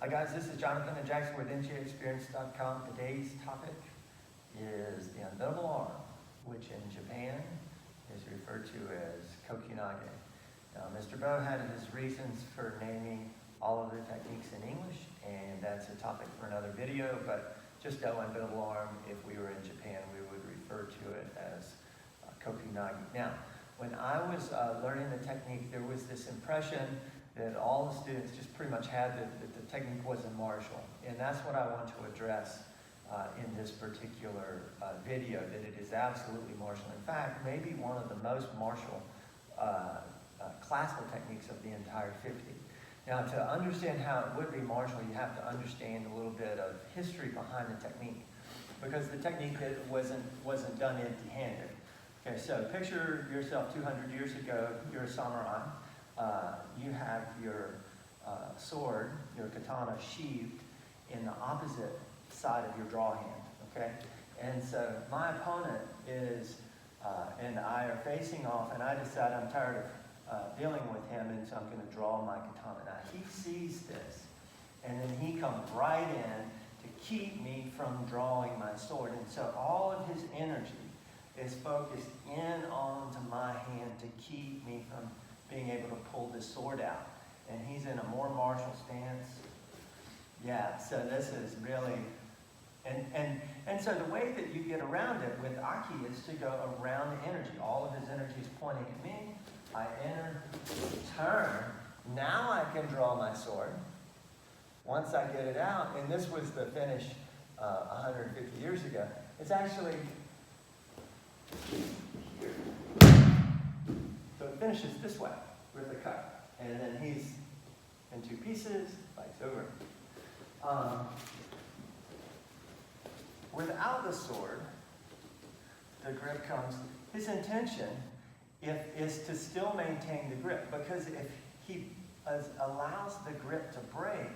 Hi guys, this is Jonathan and Jackson with NJExperience.com. Today's topic is the Unbendable Arm, which in Japan is referred to as Kokyunage. Now, Mr. Bo had his reasons for naming all of the techniques in English, and that's a topic for another video, but just know Unbendable Arm, if we were in Japan, we would refer to it as Kokyunage. Now, when I was learning the technique, there was this impression that all the students just pretty much had that the technique wasn't martial. And that's what I want to address in this particular video, that it is absolutely martial. In fact, maybe one of the most martial classical techniques of the entire 50. Now, to understand how it would be martial, you have to understand a little bit of history behind the technique, because the technique wasn't done empty-handed. Okay, so picture yourself 200 years ago, you're a samurai. You have your sword, your katana, sheathed in the opposite side of your draw hand, okay? And so my opponent is, and I are facing off, and I decide I'm tired of dealing with him, and so I'm going to draw my katana. Now, he sees this, and then he comes right in to keep me from drawing my sword. And so all of his energy is focused in onto my hand to keep me from being able to pull this sword out. And he's in a more martial stance. Yeah, so this is really, and so the way that you get around it with Aki is to go around the energy. All of his energy is pointing at me. I enter, turn. Now I can draw my sword. Once I get it out, and this was the finish 150 years ago, it's actually here. So it finishes this way with the cut. And then he's in two pieces, fights over. Without the sword, the grip comes. His intention is to still maintain the grip, because if he allows the grip to break,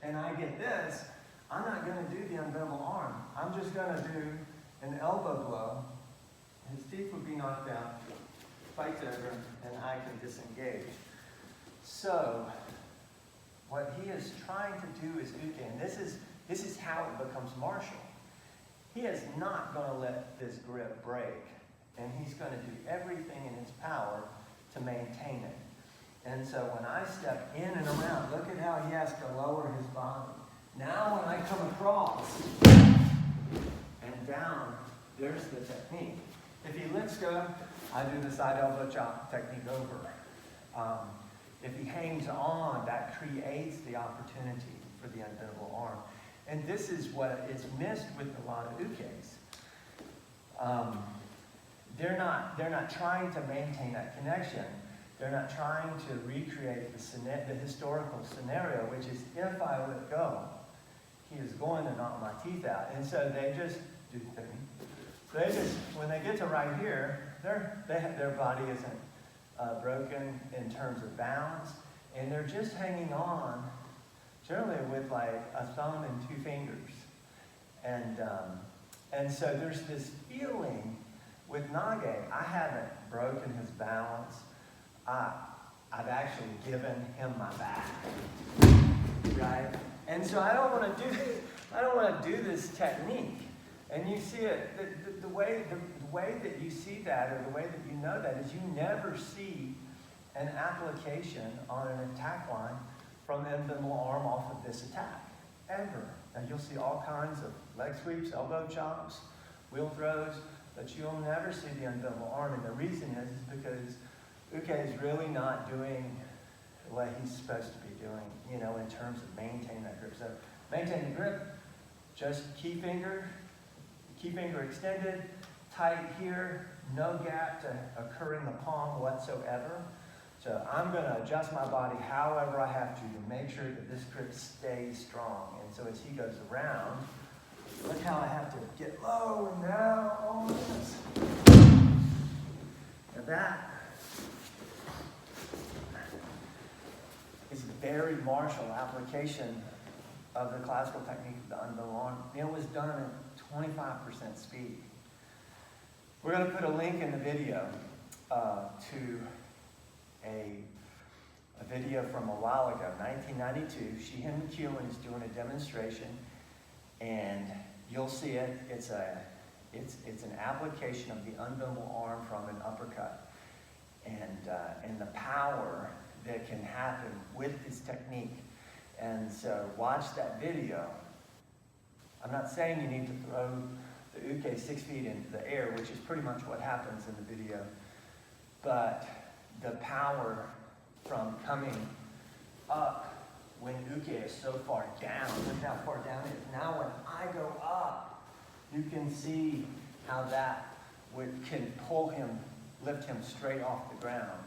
and I get this, I'm not going to do the unbendable arm. I'm just going to do an elbow blow. His teeth would be knocked out, fights over, and I can disengage. So, what he is trying to do is uke, and this is how it becomes martial. He is not going to let this grip break, and he's going to do everything in his power to maintain it. And so when I step in and around, look at how he has to lower his body. Now when I come across and down, there's the technique. If he lets go, I do the side elbow chop technique over. If he hangs on, that creates the opportunity for the unbendable arm. And this is what is missed with a lot of ukes. They're not trying to maintain that connection. They're not trying to recreate the historical scenario, which is, if I let go, he is going to knock my teeth out. And so they just do the technique. They just, when they get to right here, their body isn't broken in terms of balance, and they're just hanging on, generally with like a thumb and two fingers. And so there's this feeling with nage. I haven't broken his balance. I've actually given him my back, right? And so I don't want to do this technique. And you see it, the way that you see that, or the way that you know that, is you never see an application on an attack line from the unbendable arm off of this attack, ever. Now you'll see all kinds of leg sweeps, elbow chops, wheel throws, but you'll never see the unbendable arm. And the reason is because uke is really not doing what he's supposed to be doing, in terms of maintaining that grip. So maintain the grip, just key finger extended, tight here, no gap to occur in the palm whatsoever. So I'm going to adjust my body however I have to make sure that this grip stays strong. And so as he goes around, look how I have to get low and down, all this. Now that is a very martial application of the classical technique of the unbendable arm. It was done at 25% speed. We're going to put a link in the video to a a video from a while ago, 1992. Shihin McEwen is doing a demonstration, and you'll see it. It's an application of the unbendable arm from an uppercut, and the power that can happen with this technique. And so watch that video. I'm not saying you need to throw the uke 6 feet into the air, which is pretty much what happens in the video, but the power from coming up when uke is so far down. Look how far down it is. Now when I go up, you can see how that can pull him, lift him straight off the ground.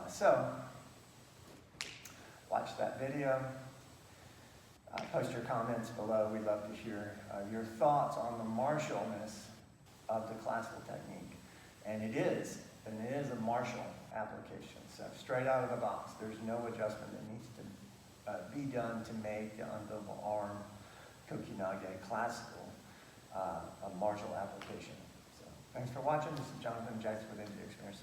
So watch that video. Post your comments below. We'd love to hear your thoughts on the martialness of the classical technique. And it is a martial application. So straight out of the box, there's no adjustment that needs to be done to make the unbendable arm Kokyunage classical a martial application. So thanks for watching. This is Jonathan Jackson with NJ Experience.